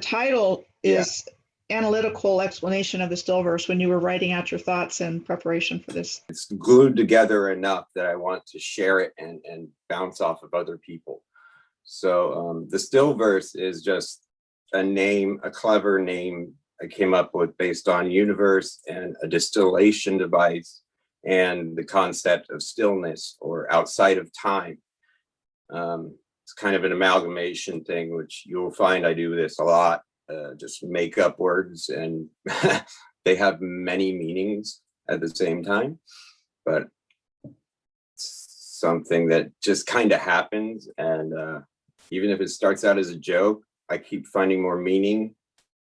title Yeah. is Analytical Explanation of the Stillverse when you were writing out your thoughts in preparation for this. It's glued together enough that I want to share it and bounce off of other people. So the Stillverse is just a name, a clever name I came up with based on universe and a distillation device and the concept of stillness or outside of time. It's kind of an amalgamation thing, which you'll find I do this a lot. Just make up words and they have many meanings at the same time, but it's something that just kind of happens. And even if it starts out as a joke, I keep finding more meaning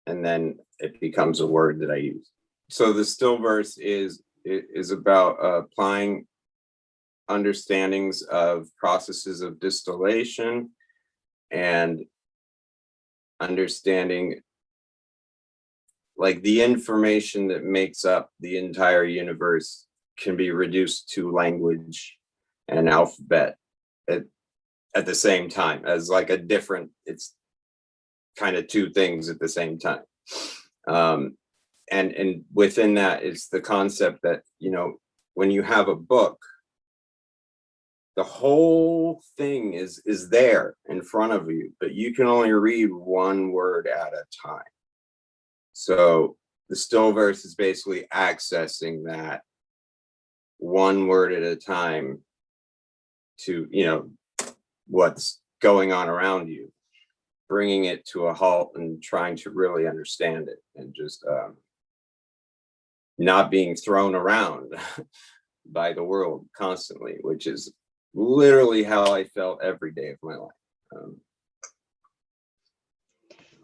and then it becomes a word that I use. So the Stillverse is about applying understandings of processes of distillation and understanding like the information that makes up the entire universe can be reduced to language and alphabet at the same time as like a different, it's kind of two things at the same time. And within that is the concept that, you know, when you have a book, the whole thing is there in front of you, but you can only read one word at a time. So the Stillverse is basically accessing that one word at a time to, you know, what's going on around you, bringing it to a halt and trying to really understand it and just not being thrown around by the world constantly, which is literally how I felt every day of my life.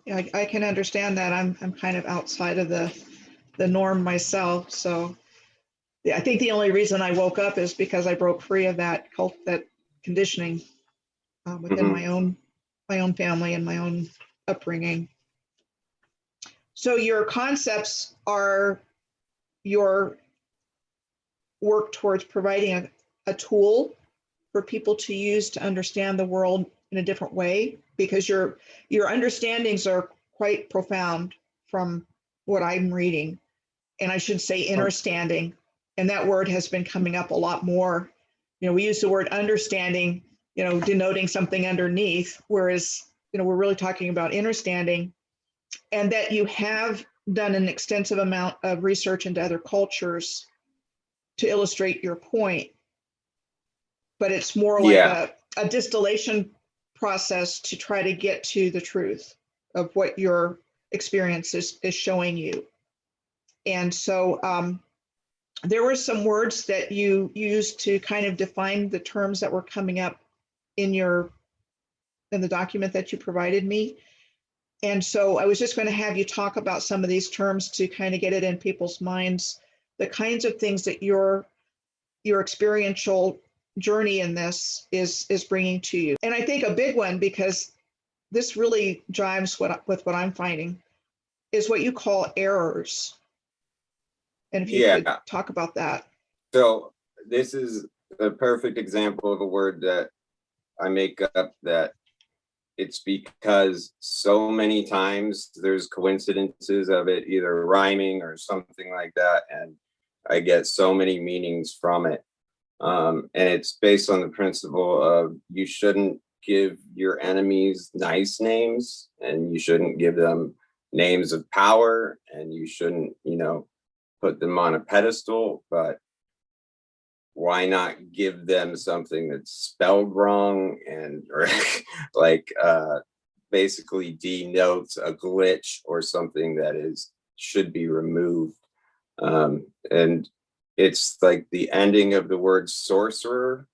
Yeah, I can understand that. I'm kind of outside of the norm myself. So yeah, I think the only reason I woke up is because I broke free of that conditioning within my own family and my own upbringing. So your concepts are your work towards providing a tool for people to use to understand the world in a different way, because your understandings are quite profound from what I'm reading. And I should say understanding, and that word has been coming up a lot more. You know, we use the word understanding, you know, denoting something underneath, whereas, you know, we're really talking about understanding, and that you have done an extensive amount of research into other cultures to illustrate your point. But it's more like a distillation process to try to get to the truth of what your experience is showing you. And so there were some words that you used to kind of define the terms that were coming up in the document that you provided me. And so I was just going to have you talk about some of these terms to kind of get it in people's minds, the kinds of things that your experiential journey in this is bringing to you. And I think a big one, because this really jives with what I'm finding, is what you call errors. And if you could talk about that. So this is a perfect example of a word that I make up, that it's because so many times there's coincidences of it either rhyming or something like that, and I get so many meanings from it. And it's based on the principle of you shouldn't give your enemies nice names, and you shouldn't give them names of power, and you shouldn't, you know, put them on a pedestal, but why not give them something that's spelled wrong and or like basically denotes a glitch or something that should be removed. And it's like the ending of the word sorcerer,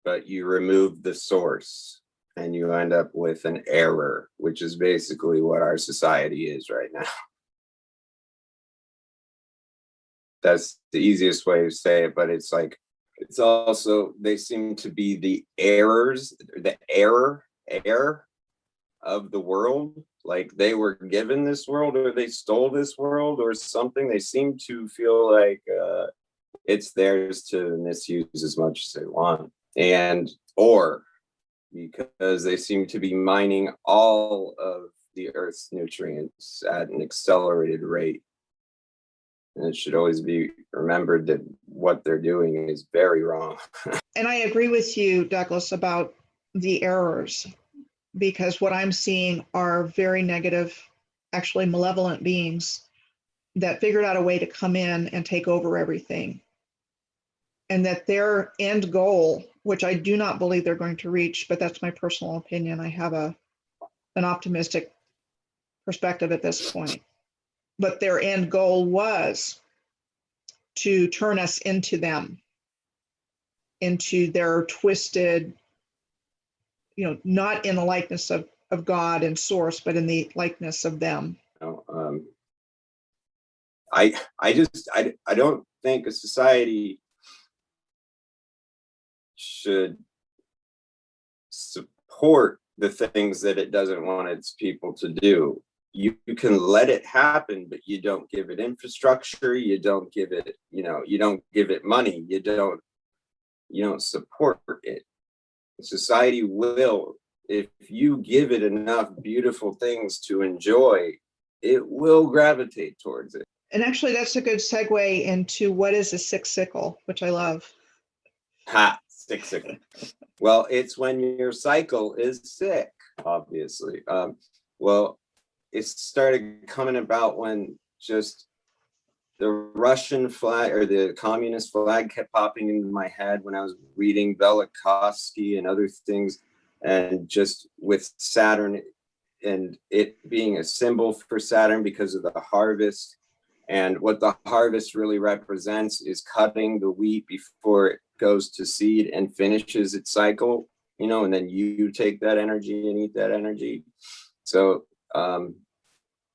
but you remove the source and you end up with an error, which is basically what our society is right now. That's the easiest way to say it, but it's like, it's also, they seem to be the errors, the error of the world. Like they were given this world, or they stole this world or something. They seem to feel like it's theirs to misuse as much as they want. And, or because they seem to be mining all of the Earth's nutrients at an accelerated rate. And it should always be remembered that what they're doing is very wrong. And I agree with you, Douglas, about the errors, because what I'm seeing are very negative, actually malevolent beings that figured out a way to come in and take over everything. And that their end goal, which I do not believe they're going to reach, but that's my personal opinion. I have an optimistic perspective at this point. But their end goal was to turn us into them, into their twisted, not in the likeness of God and source, but in the likeness of them. I don't think a society should support the things that it doesn't want its people to do. You can let it happen, but you don't give it infrastructure. You don't give it, you don't give it money. You don't support it. Society will, if you give it enough beautiful things to enjoy, it will gravitate towards it. And actually, that's a good segue into what is a Sicksickle, which I love. Ha, Sicksickle. Well, it's when your cycle is sick, obviously. Well, it started coming about when just the Russian flag or the communist flag kept popping into my head when I was reading Velikovsky and other things, and just with Saturn and it being a symbol for Saturn because of the harvest. And what the harvest really represents is cutting the wheat before it goes to seed and finishes its cycle, and then you take that energy and eat that energy. So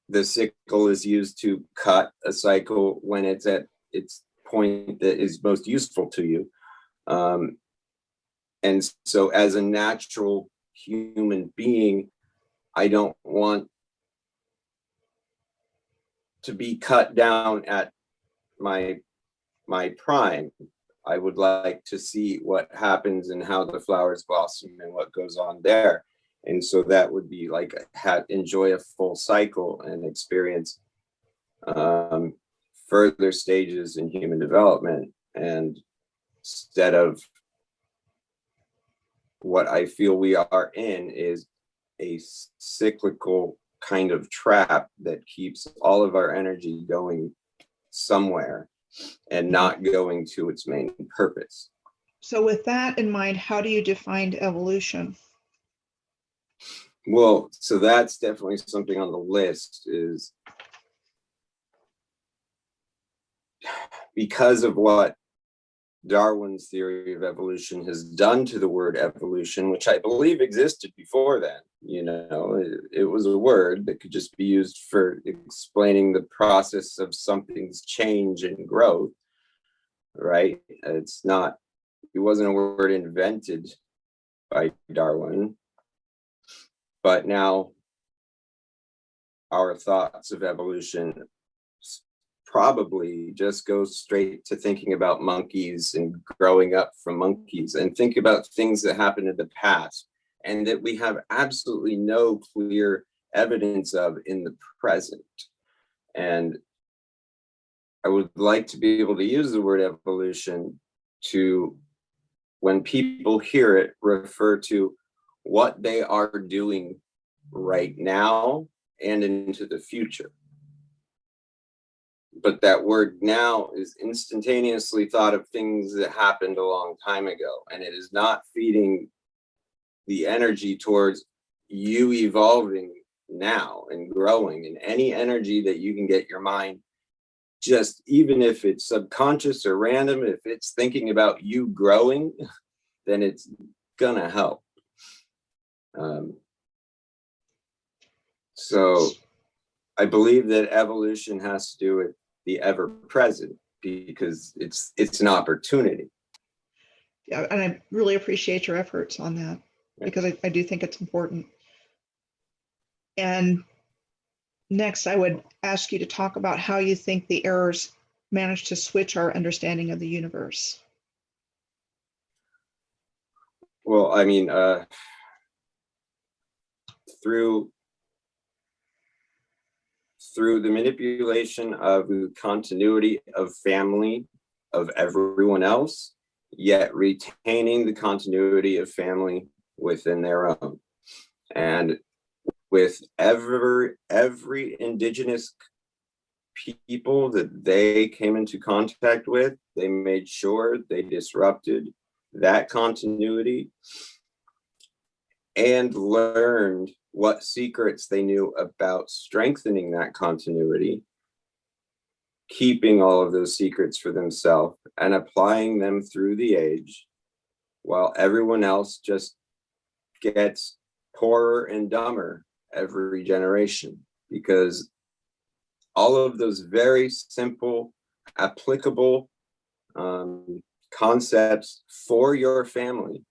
the sickle is used to cut a cycle when it's at its point that is most useful to you. And so as a natural human being, I don't want to be cut down at my prime. I would like to see what happens and how the flowers blossom and what goes on there. And so that would be like enjoy a full cycle and experience further stages in human development. And instead of what I feel we are in is a cyclical kind of trap that keeps all of our energy going somewhere and not going to its main purpose. So with that in mind, how do you define evolution? Well, so that's definitely something on the list, is because of what Darwin's theory of evolution has done to the word evolution, which I believe existed before then. It was a word that could just be used for explaining the process of something's change and growth, right? It wasn't a word invented by Darwin, but now our thoughts of evolution probably just go straight to thinking about monkeys and growing up from monkeys, and think about things that happened in the past and that we have absolutely no clear evidence of in the present. And I would like to be able to use the word evolution to, when people hear it, refer to what they are doing right now and into the future. But that word now is instantaneously thought of things that happened a long time ago, and it is not feeding the energy towards you evolving now and growing. And any energy that you can get your mind, just even if it's subconscious or random, if it's thinking about you growing, then it's gonna help. So I believe that evolution has to do with the ever present, because it's an opportunity. Yeah, and I really appreciate your efforts on that, because I do think it's important. And next, I would ask you to talk about how you think the errors managed to switch our understanding of the universe. Well, I mean, through through the manipulation of the continuity of family of everyone else, yet retaining the continuity of family within their own. And with every indigenous people that they came into contact with, they made sure they disrupted that continuity and learned what secrets they knew about strengthening that continuity, keeping all of those secrets for themselves and applying them through the age, while everyone else just gets poorer and dumber every generation, because all of those very simple, applicable concepts for your family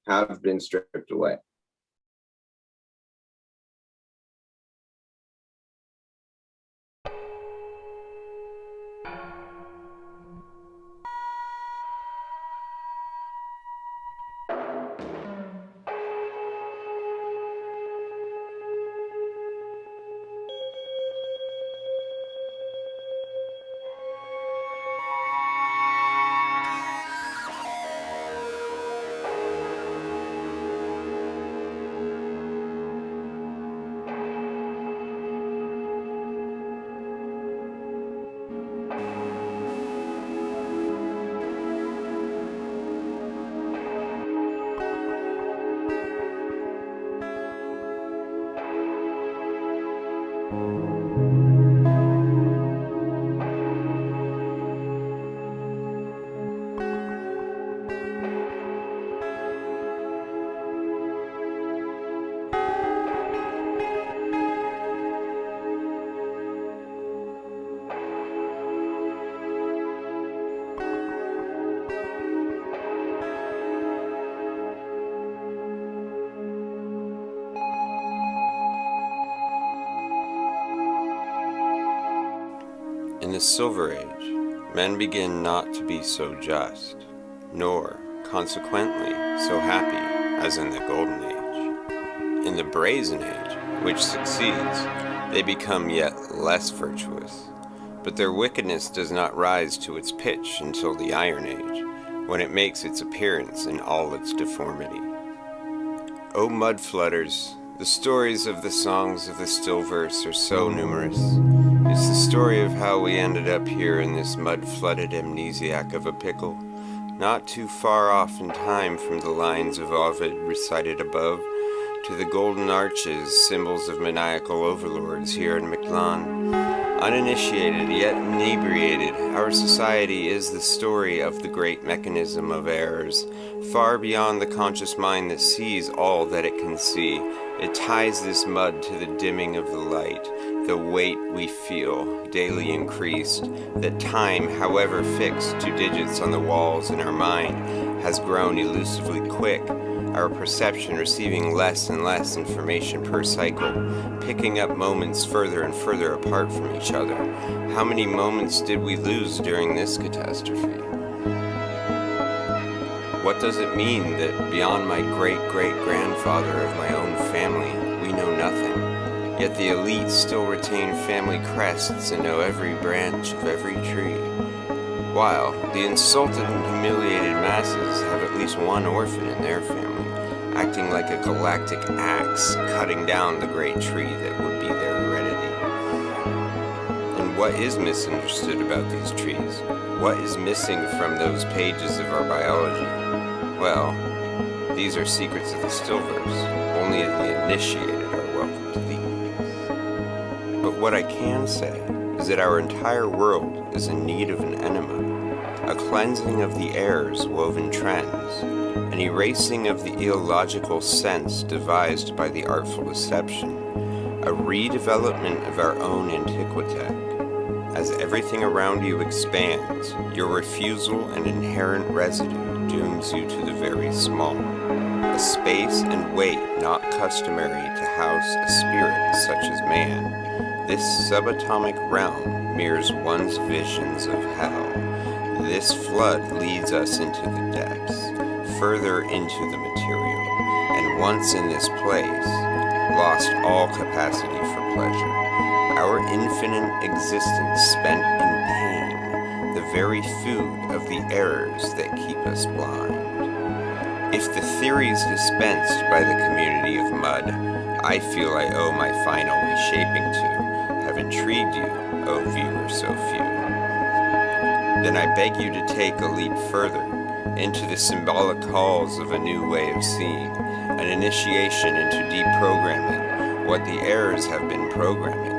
have been stripped away. In the Silver Age, men begin not to be so just, nor, consequently, so happy as in the Golden Age. In the Brazen Age, which succeeds, they become yet less virtuous, but their wickedness does not rise to its pitch until the Iron Age, when it makes its appearance in all its deformity. O mud flutters, the stories of the songs of the Stillverse are so numerous. It's the story of how we ended up here in this mud-flooded amnesiac of a pickle, not too far off in time from the lines of Ovid recited above, to the golden arches, symbols of maniacal overlords here in Miquelon. Uninitiated, yet inebriated, our society is the story of the great mechanism of errors, far beyond the conscious mind that sees all that it can see. It ties this mud to the dimming of the light, the weight we feel, daily increased, that time, however fixed to digits on the walls in our mind, has grown elusively quick, our perception receiving less and less information per cycle, picking up moments further and further apart from each other. How many moments did we lose during this catastrophe? What does it mean that beyond my great-great-grandfather of my own family, we know nothing? Yet the elite still retain family crests and know every branch of every tree, while the insulted and humiliated masses have at least one orphan in their family, acting like a galactic axe, cutting down the great tree that would be their heredity. And what is misunderstood about these trees? What is missing from those pages of our biology? Well, these are secrets of the Stillverse. Only the initiated are welcome to these. But what I can say is that our entire world is in need of an enema, a cleansing of the errors woven trends, an erasing of the illogical sense devised by the artful deception, a redevelopment of our own antiquitech. As everything around you expands, your refusal and inherent residue dooms you to the very small, a space and weight not customary to house a spirit such as man. This subatomic realm mirrors one's visions of hell. This flood leads us into the depths, further into the material, and once in this place, lost all capacity for pleasure. our infinite existence spent in pain, the very food of the errors that keep us blind. If the theories dispensed by the community of mud I feel I owe my final reshaping to have intrigued you, O viewer so few, then I beg you to take a leap further into the symbolic halls of a new way of seeing, an initiation into deprogramming what the errors have been programming,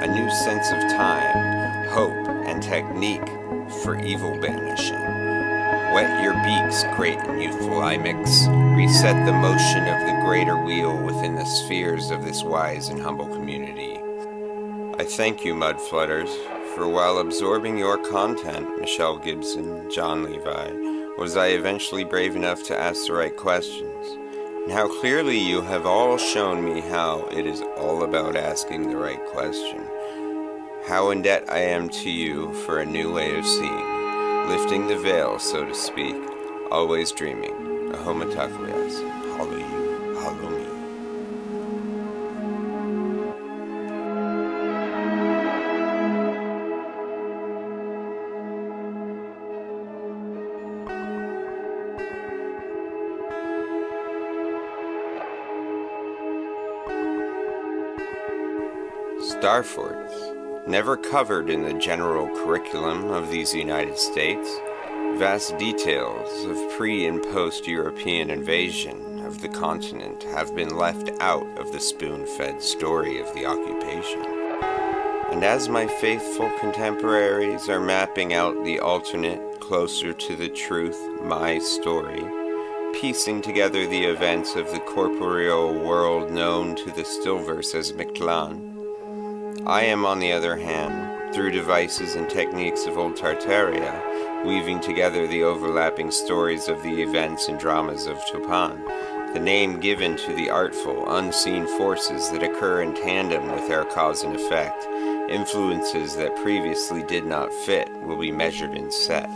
a new sense of time, hope, and technique for evil banishing. Wet your beaks, great and youthful imix, reset the motion of the greater wheel within the spheres of this wise and humble community. I thank you, Mud Flutters, for while absorbing your content, Michelle Gibson, John Levi, was I eventually brave enough to ask the right questions. And how clearly you have all shown me how it is all about asking the right question. How in debt I am to you for a new way of seeing, lifting the veil, so to speak, always dreaming. Ahomataklias, hollow you, hollow me. Starforts, never covered in the general curriculum of these United States, vast details of pre- and post-European invasion of the continent have been left out of the spoon-fed story of the occupation. And as my faithful contemporaries are mapping out the alternate, closer to the truth, my story, piecing together the events of the corporeal world known to the Stillverse as Mictlan, I am, on the other hand, through devices and techniques of old Tartaria, weaving together the overlapping stories of the events and dramas of Topan, the name given to the artful, unseen forces that occur in tandem with our cause and effect. Influences that previously did not fit will be measured and set.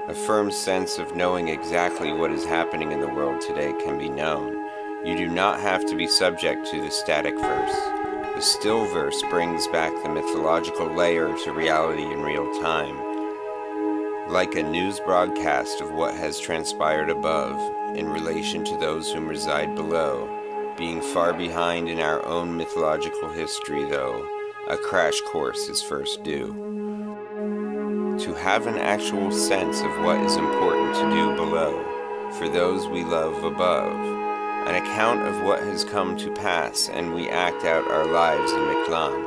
A firm sense of knowing exactly what is happening in the world today can be known. You do not have to be subject to the static verse. The Stillverse brings back the mythological layer to reality in real time, like a news broadcast of what has transpired above in relation to those whom reside below. Being far behind in our own mythological history, though, a crash course is first due. To have an actual sense of what is important to do below, for those we love above, an account of what has come to pass, and we act out our lives in Mictlan.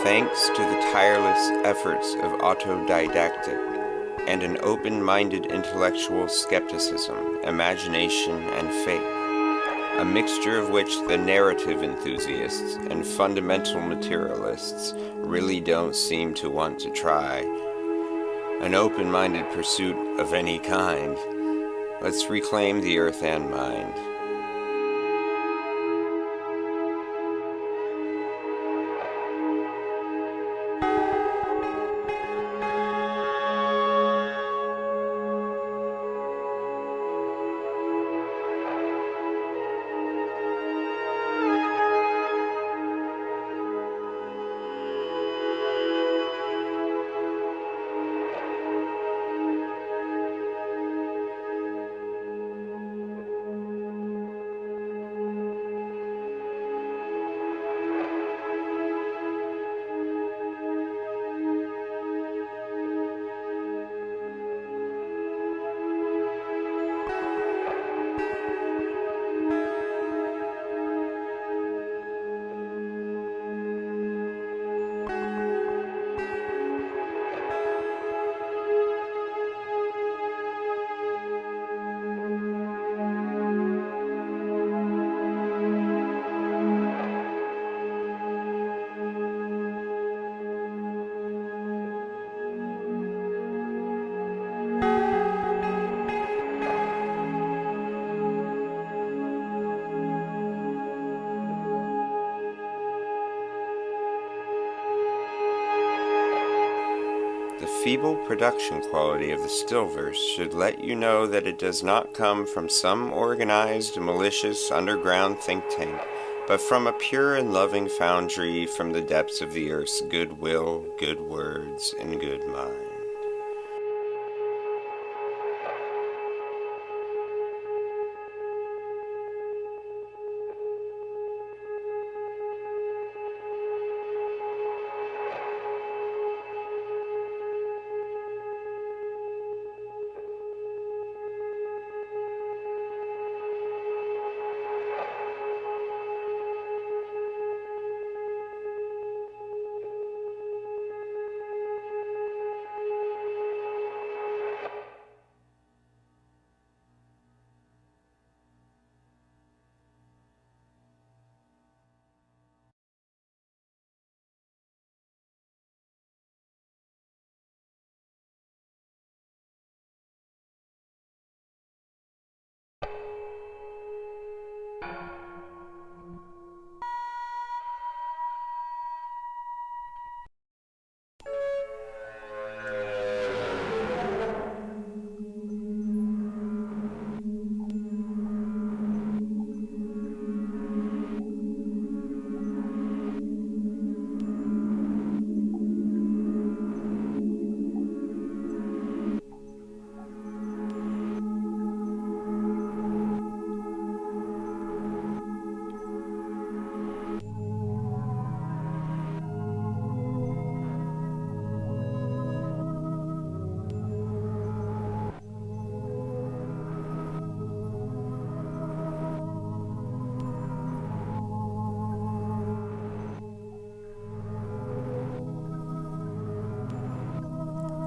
Thanks to the tireless efforts of autodidactic and an open-minded intellectual skepticism, imagination, and faith, a mixture of which the narrative enthusiasts and fundamental materialists really don't seem to want to try, an open-minded pursuit of any kind. Let's reclaim the earth and mind. The feeble production quality of the Stillverse should let you know that it does not come from some organized, malicious, underground think tank but from a pure and loving foundry from the depths of the earth's good will, good words, and good mind.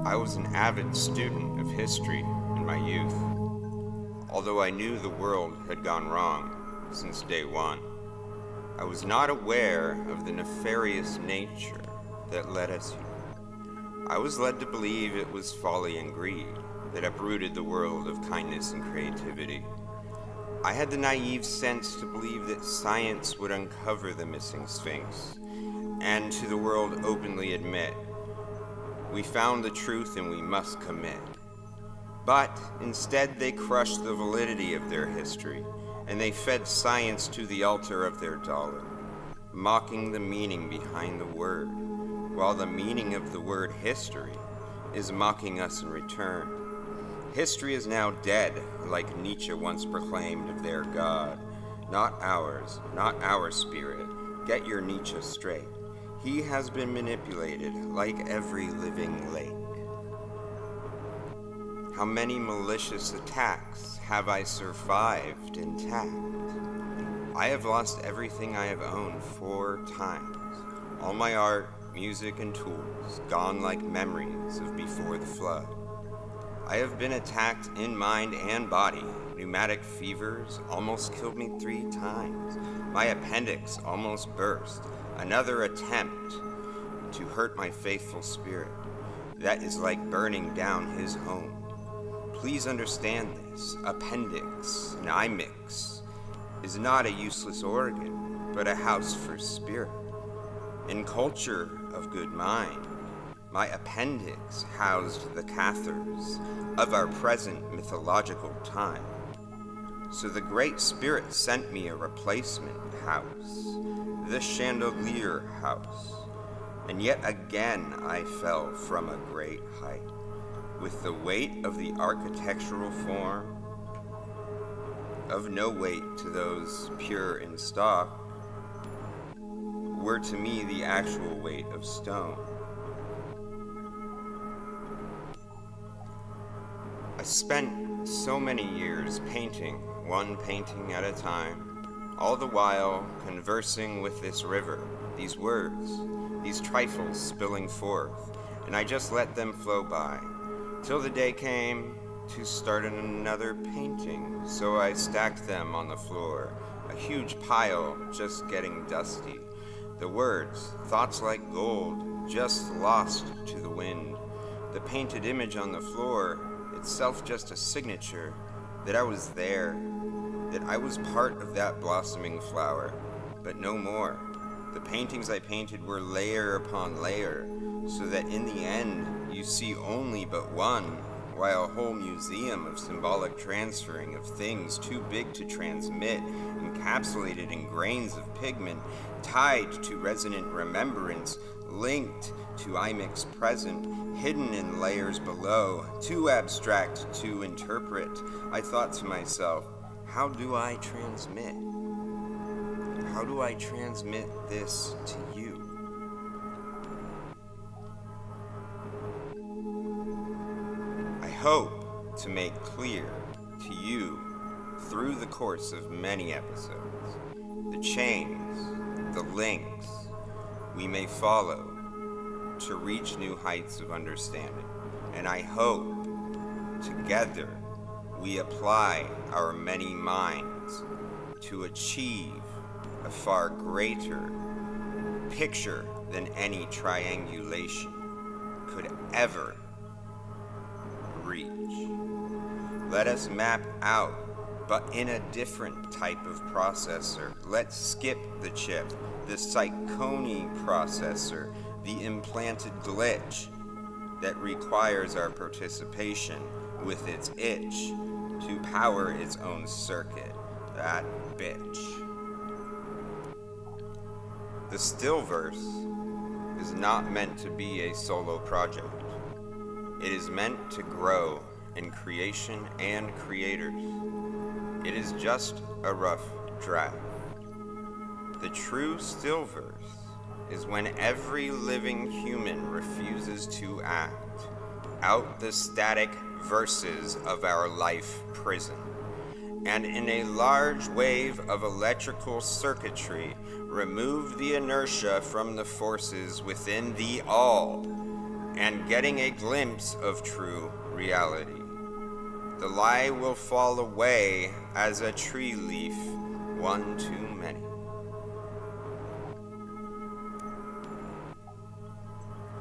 I was an avid student of history in my youth, although I knew the world had gone wrong since day one. I was not aware of the nefarious nature that led us here. I was led to believe it was folly and greed that uprooted the world of kindness and creativity. I had the naive sense to believe that science would uncover the missing Sphinx, and to the world openly admit, we found the truth and we must commit. But instead they crushed the validity of their history, and they fed science to the altar of their dollar, mocking the meaning behind the word, while the meaning of the word history is mocking us in return. History is now dead, like Nietzsche once proclaimed of their God. Not ours, not our spirit. Get your Nietzsche straight. He has been manipulated like every living lake. How many malicious attacks have I survived intact? I have lost everything I have owned 4 times. All my art, music, and tools, gone like memories of before the flood. I have been attacked in mind and body. Pneumatic fevers almost killed me 3 times. My appendix almost burst. Another attempt to hurt my faithful spirit. That is like burning down his home. Please understand this. Appendix, an imix, is not a useless organ, but a house for spirit. In culture of good mind, my appendix housed the Cathars of our present mythological time. So the Great Spirit sent me a replacement house, the Chandelier House, and yet again I fell from a great height, with the weight of the architectural form, of no weight to those pure in stock, were to me the actual weight of stone. I spent so many years painting, one painting at a time, all the while conversing with this river, these words, these trifles spilling forth, and I just let them flow by, till the day came to start another painting, so I stacked them on the floor, a huge pile just getting dusty. The words, thoughts like gold, just lost to the wind. The painted image on the floor, itself just a signature that I was there, that I was part of that blossoming flower, but no more. The paintings I painted were layer upon layer, so that in the end you see only but one while a whole museum of symbolic transferring of things too big to transmit, encapsulated in grains of pigment, tied to resonant remembrance, linked to IMIX present, hidden in layers below, too abstract to interpret. I thought to myself, how do I transmit? How do I transmit this to you? I hope to make clear to you through the course of many episodes the chains, the links we may follow to reach new heights of understanding. And I hope together we apply our many minds to achieve a far greater picture than any triangulation could ever reach. Let us map out, but in a different type of processor. Let's skip the chip, the Iacovoni processor, the implanted glitch that requires our participation with its itch to power its own circuit, that bitch. The Stillverse is not meant to be a solo project. It is meant to grow in creation and creators. It is just a rough draft. The true Stillverse is when every living human refuses to act out the static verses of our life prison, and in a large wave of electrical circuitry remove the inertia from the forces within the all, and getting a glimpse of true reality. The lie will fall away as a tree leaf, one too many.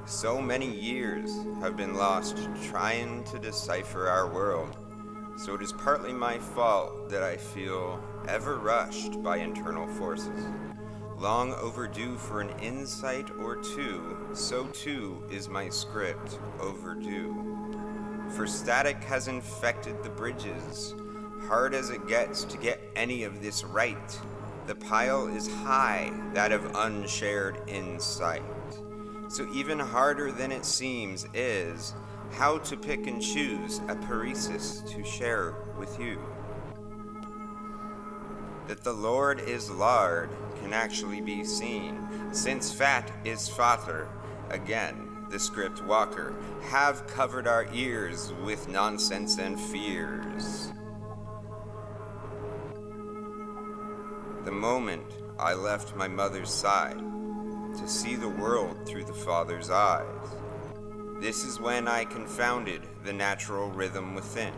So many years have been lost trying to decipher our world, so it is partly my fault that I feel ever rushed by internal forces. Long overdue for an insight or two, so too is my script overdue. For static has infected the bridges, hard as it gets to get any of this right. The pile is high, that of unshared insight. So even harder than it seems is how to pick and choose a paresis to share with you. That the Lord is lard can actually be seen, since fat is father. Again, the script walker have covered our ears with nonsense and fears. The moment I left my mother's side to see the world through the Father's eyes, this is when I confounded the natural rhythm within,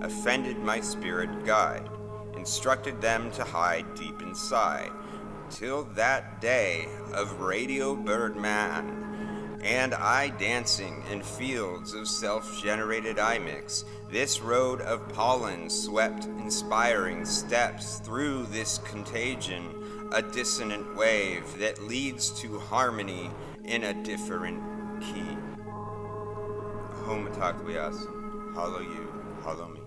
offended my spirit guide, instructed them to hide deep inside, till that day of Radio Birdman, and I dancing in fields of self-generated iMix, this road of pollen swept inspiring steps through this contagion, a dissonant wave that leads to harmony in a different key. Homatakliasan, hollow you, hollow me.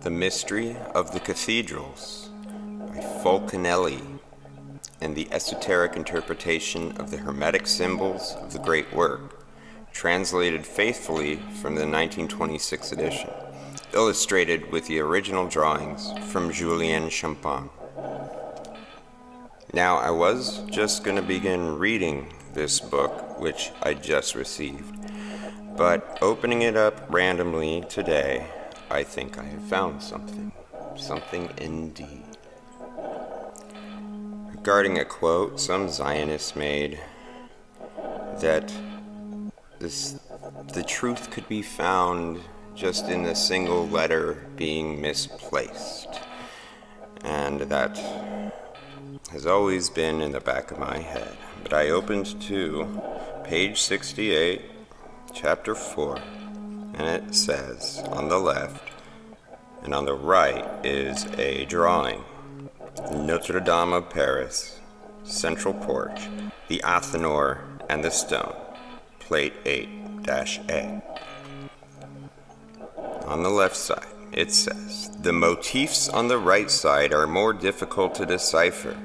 The Mystery of the Cathedrals by Fulcanelli, and the esoteric interpretation of the Hermetic symbols of the great work, translated faithfully from the 1926 edition, illustrated with the original drawings from Julien Champagne. Now, I was just going to begin reading this book, which I just received, but opening it up randomly today, I think I have found something. Something indeed. Regarding a quote some Zionists made, that the truth could be found just in a single letter being misplaced. And that has always been in the back of my head. But I opened to page 68, chapter 4, and it says on the left and on the right is a drawing. Notre Dame of Paris, central porch, the Athenur and the stone, plate 8-A. On the left side, it says, the motifs on the right side are more difficult to decipher.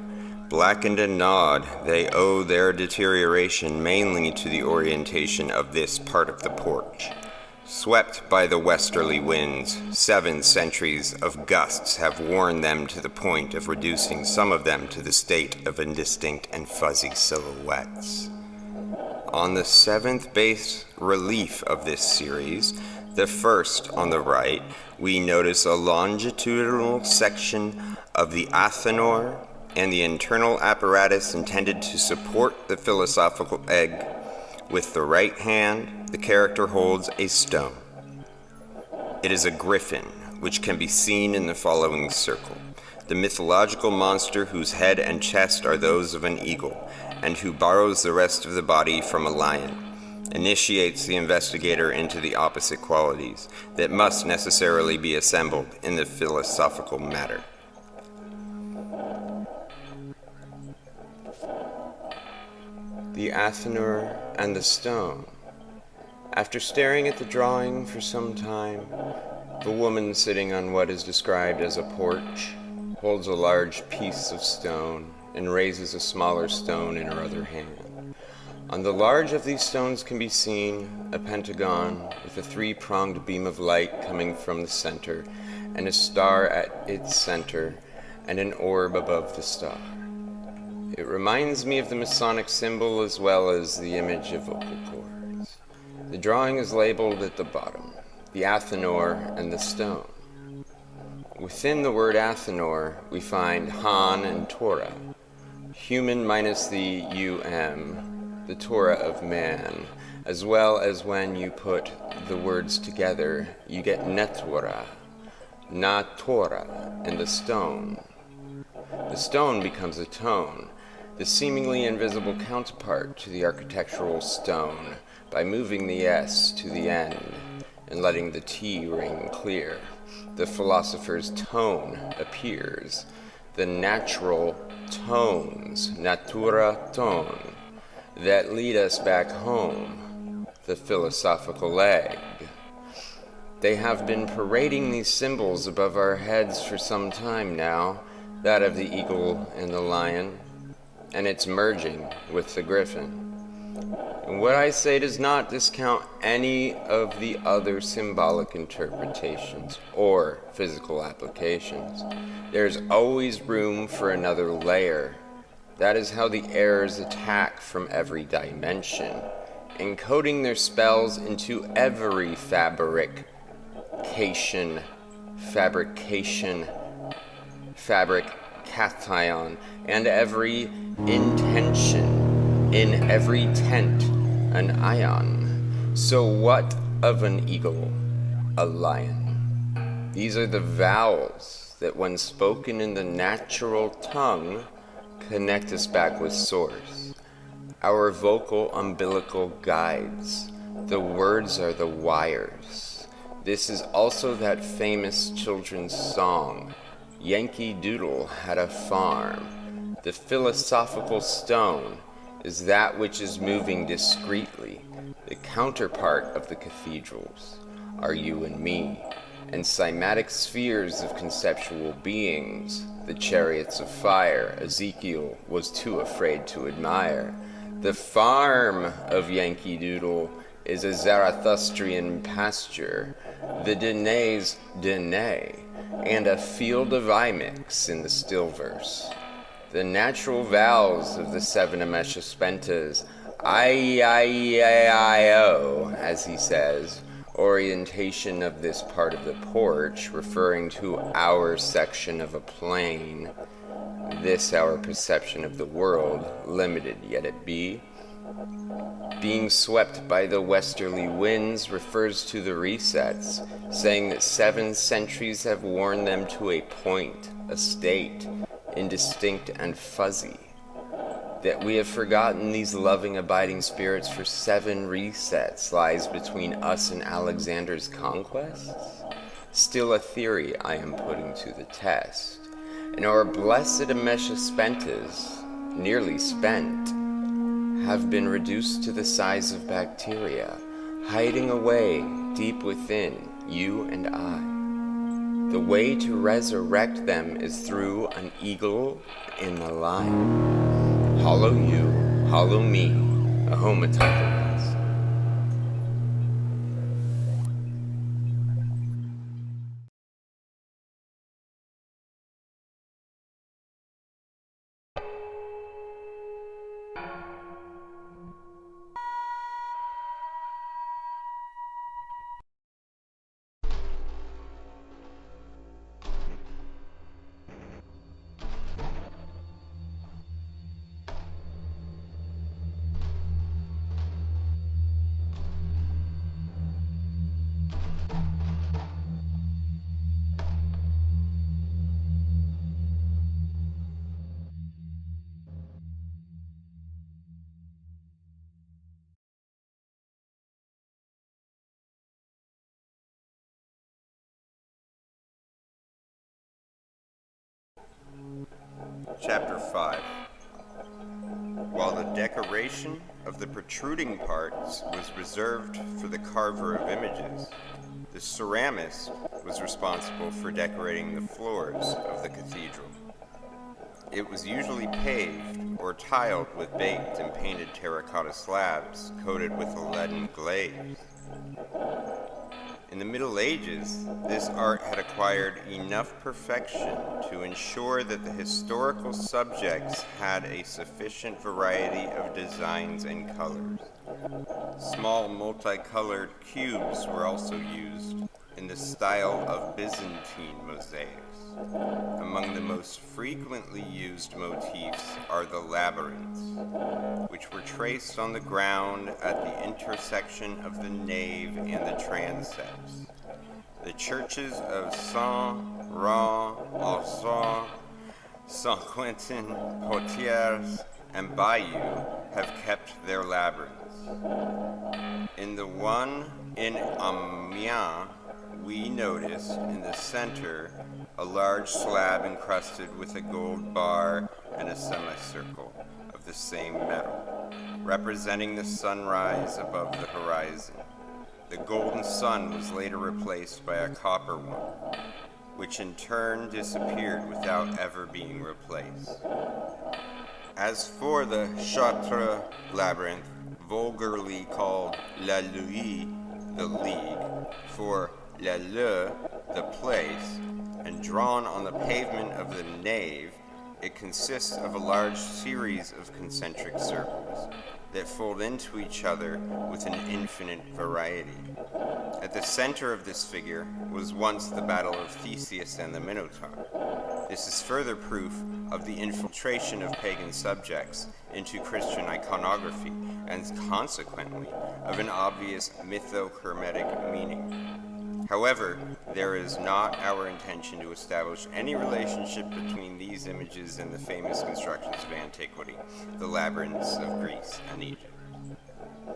Blackened and gnawed, they owe their deterioration mainly to the orientation of this part of the porch. Swept by the westerly winds, 7 centuries of gusts have worn them to the point of reducing some of them to the state of indistinct and fuzzy silhouettes. On the 7th bas relief of this series, the first on the right, we notice a longitudinal section of the Athenur and the internal apparatus intended to support the philosophical egg. With the right hand, the character holds a stone. It is a griffin, which can be seen in the following circle. The mythological monster whose head and chest are those of an eagle, and who borrows the rest of the body from a lion, initiates the investigator into the opposite qualities that must necessarily be assembled in the philosophical matter. The Athenur and the stone. After staring at the drawing for some time, the woman sitting on what is described as a porch holds a large piece of stone and raises a smaller stone in her other hand. On the large of these stones can be seen a pentagon with a 3-pronged beam of light coming from the center, and a star at its center, and an orb above the star. It reminds me of the Masonic symbol as well as the image of vocal cords. The drawing is labeled at the bottom, the Athenur and the stone. Within the word Athenur, we find Han and Torah, human minus the the Torah of man, as well as when you put the words together, you get Netorah, Na Torah, and the stone. The stone becomes a tone, the seemingly invisible counterpart to the architectural stone, by moving the S to the end and letting the T ring clear. The philosopher's tone appears, the natural tones, natura tone, that lead us back home, the philosophical egg. They have been parading these symbols above our heads for some time now, that of the eagle and the lion, and it's merging with the griffin. And what I say does not discount any of the other symbolic interpretations or physical applications. There's always room for another layer. That is how the errors attack from every dimension, encoding their spells into every fabrication, and every intention, in every tent, an ion. So what of an eagle, a lion? These are the vowels that, when spoken in the natural tongue, connect us back with Source. Our vocal umbilical guides. The words are the wires. This is also that famous children's song, Yankee Doodle Had a Farm. The philosophical stone is that which is moving discreetly. The counterpart of the cathedrals are you and me, and cymatic spheres of conceptual beings, the chariots of fire Ezekiel was too afraid to admire. The farm of Yankee Doodle is a Zarathustrian pasture, the Danae's Danae, and a field of imix in the Stillverse. The natural vowels of the seven Ameshaspentas, I-E-I-E-I-O, as he says, orientation of this part of the porch, referring to our section of a plane, this our perception of the world, limited yet it be. Being swept by the westerly winds refers to the resets, saying that 7 centuries have worn them to a point, a state, indistinct and fuzzy. That we have forgotten these loving, abiding spirits for 7 resets lies between us and Alexander's conquests? Still a theory I am putting to the test. And our blessed Ameshaspentas, nearly spent, have been reduced to the size of bacteria, hiding away deep within you and I. The way to resurrect them is through an eagle in the lion. Hollow you, hollow me, a homatical. Chapter 5. While the decoration of the protruding parts was reserved for the carver of images, the ceramist was responsible for decorating the floors of the cathedral. It was usually paved or tiled with baked and painted terracotta slabs coated with a leaden glaze. In the Middle Ages, this art had acquired enough perfection to ensure that the historical subjects had a sufficient variety of designs and colors. Small multicolored cubes were also used in the style of Byzantine mosaics. Among the most frequently used motifs are the labyrinths, which were traced on the ground at the intersection of the nave and the transepts. The churches of Saint-Rond-Ausson, Saint-Quentin, Poitiers, and Bayeux have kept their labyrinths. In the one in Amiens, we noticed in the center a large slab encrusted with a gold bar and a semicircle of the same metal, representing the sunrise above the horizon. The golden sun was later replaced by a copper one, which in turn disappeared without ever being replaced. As for the Chatra Labyrinth, vulgarly called La Louis, the League, for La Le, the place, and drawn on the pavement of the nave, it consists of a large series of concentric circles that fold into each other with an infinite variety. At the center of this figure was once the battle of Theseus and the Minotaur. This is further proof of the infiltration of pagan subjects into Christian iconography, and consequently of an obvious mytho-hermetic meaning. However, there is not our intention to establish any relationship between these images and the famous constructions of antiquity, the labyrinths of Greece and Egypt.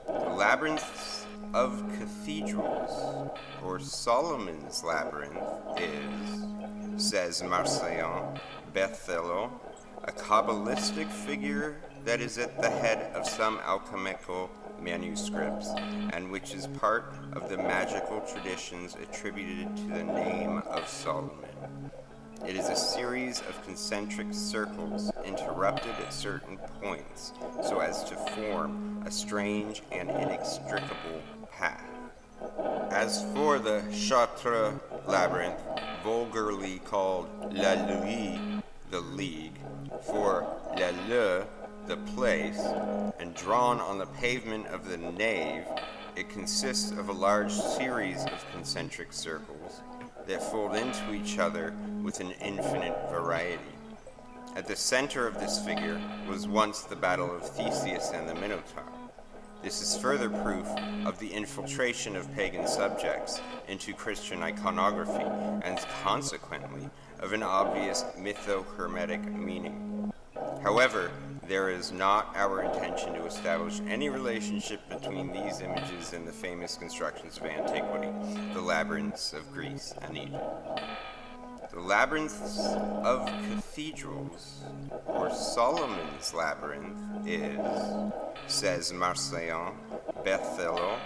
The Labyrinths of Cathedrals, or Solomon's Labyrinth, is, says Marcion Berthelot, a Kabbalistic figure that is at the head of some alchemical manuscripts, and which is part of the magical traditions attributed to the name of Solomon. It is a series of concentric circles interrupted at certain points so as to form a strange and inextricable path. As for the Chatra Labyrinth, vulgarly called La Louis, the League, for La Le, the place, and drawn on the pavement of the nave, it consists of a large series of concentric circles that fold into each other with an infinite variety. At the center of this figure was once the battle of Theseus and the Minotaur. This is further proof of the infiltration of pagan subjects into Christian iconography, and consequently of an obvious mytho-hermetic meaning. However, there is not our intention to establish any relationship between these images and the famous constructions of antiquity, the labyrinths of Greece and Egypt. The Labyrinths of Cathedrals, or Solomon's Labyrinth, is, says Marcion Berthelot,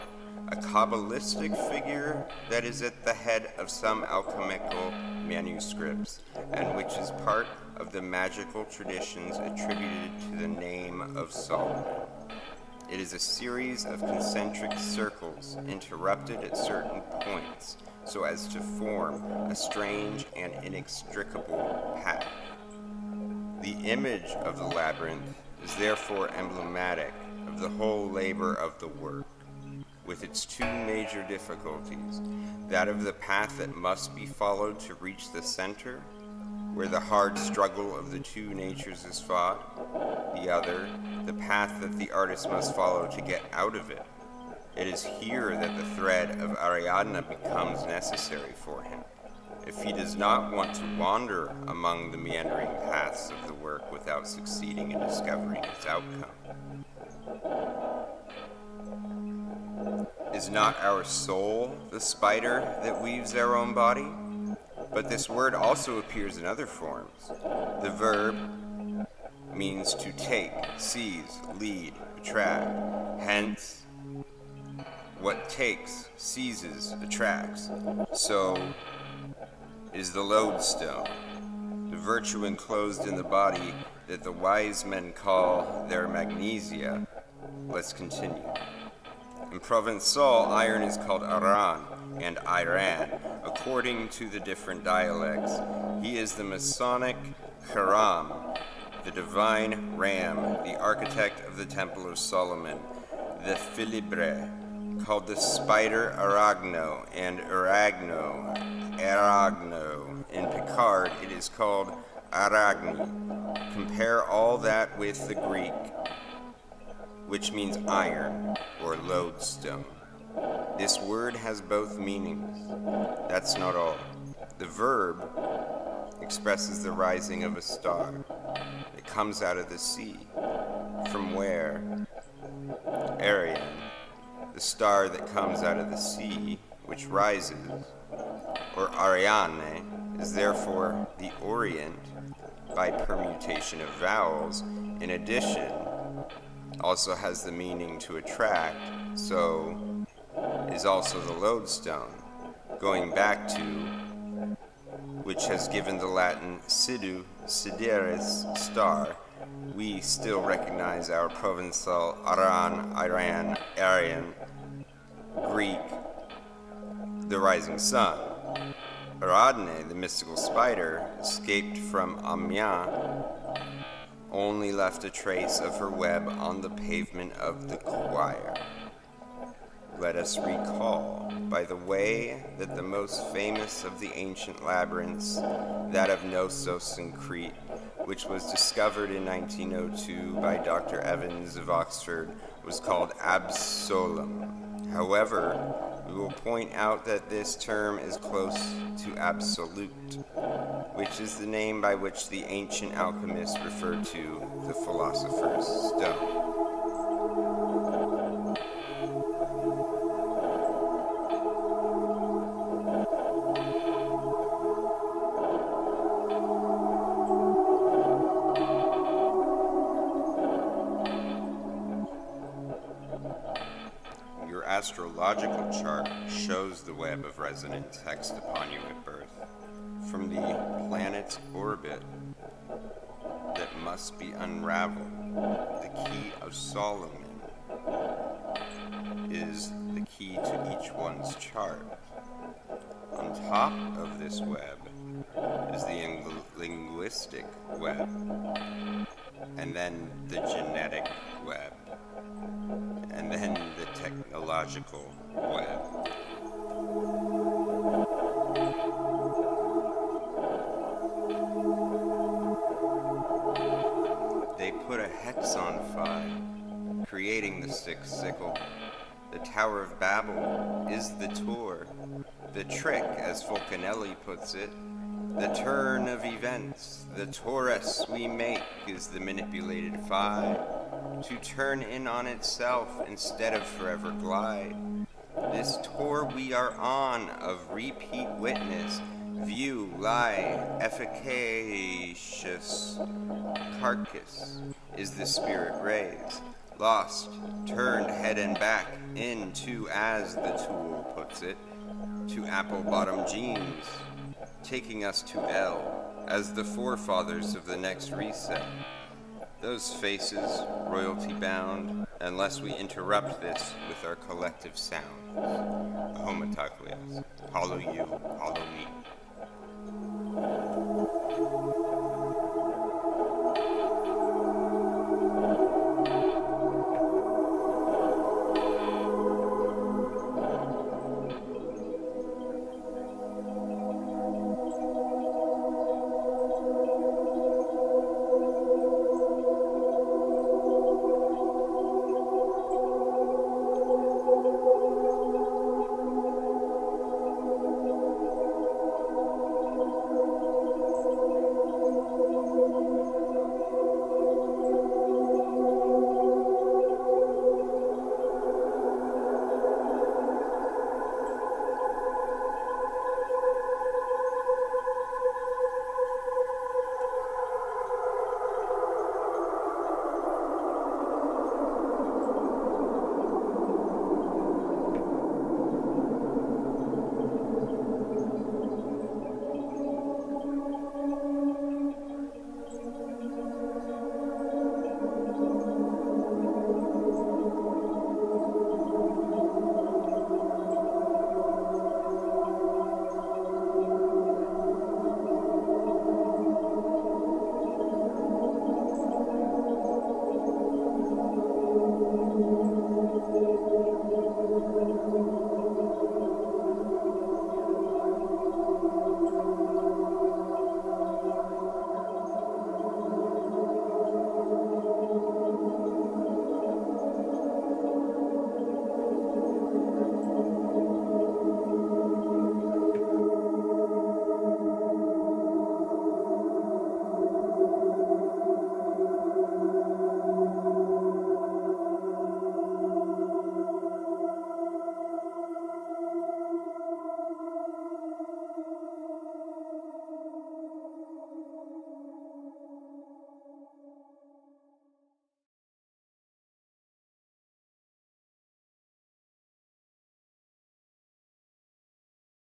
a Kabbalistic figure that is at the head of some alchemical manuscripts, and which is part of the magical traditions attributed to the name of Solomon. It is a series of concentric circles interrupted at certain points so as to form a strange and inextricable path. The image of the labyrinth is therefore emblematic of the whole labor of the work, with its two major difficulties, that of the path that must be followed to reach the center, where the hard struggle of the two natures is fought, the other, the path that the artist must follow to get out of it. It is here that the thread of Ariadne becomes necessary for him, if he does not want to wander among the meandering paths of the work without succeeding in discovering its outcome. Is not our soul the spider that weaves our own body? But this word also appears in other forms. The verb means to take, seize, lead, attract. Hence, what takes, seizes, attracts. So is the lodestone, the virtue enclosed in the body that the wise men call their magnesia. Let's continue. In Provençal, iron is called aran and Iran, according to the different dialects. He is the Masonic Hiram, the divine Ram, the architect of the Temple of Solomon, the Philibre, called the spider Aragno and Aragno. In Picard, it is called Aragni. Compare all that with the Greek, which means iron or lodestone. This word has both meanings. That's not all. The verb expresses the rising of a star. It comes out of the sea. From where? Arian, the star that comes out of the sea, which rises, or Ariane, is therefore the Orient by permutation of vowels. In addition, also has the meaning to attract, so is also the lodestone, going back to which has given the Latin sidu, sideris, star. We still recognize our Provençal Aran, Iran, Aryan, Greek, the rising sun. Ariadne, the mystical spider, escaped from Amiens, only left a trace of her web on the pavement of the choir. Let us recall, by the way, that the most famous of the ancient labyrinths, that of Knossos in Crete, which was discovered in 1902 by Dr. Evans of Oxford, was called Absolum. However, we will point out that this term is close to absolute, which is the name by which the ancient alchemists referred to the philosopher's stone. astrological chart shows the web of resonance hexed upon you at birth. From the planet's orbit that must be unraveled, the key of Solomon is the key to each one's chart. On top of this web is the linguistic web, and then the genetic web, and then the technological web. They put a hex on fire, creating the Sicksickle. The Tower of Babel is the tour. The trick, as Fulcanelli puts it, the turn of events, the torus we make is the manipulated phi, to turn in on itself instead of forever glide. This tour we are on of repeat witness, view, lie, efficacious carcass is the spirit rays, lost, turned head and back into, as the tool puts it, to apple-bottom jeans, taking us to L as the forefathers of the next reset. Those faces, royalty-bound, unless we interrupt this with our collective sound. Homotaklias. Hollow you, hollow me.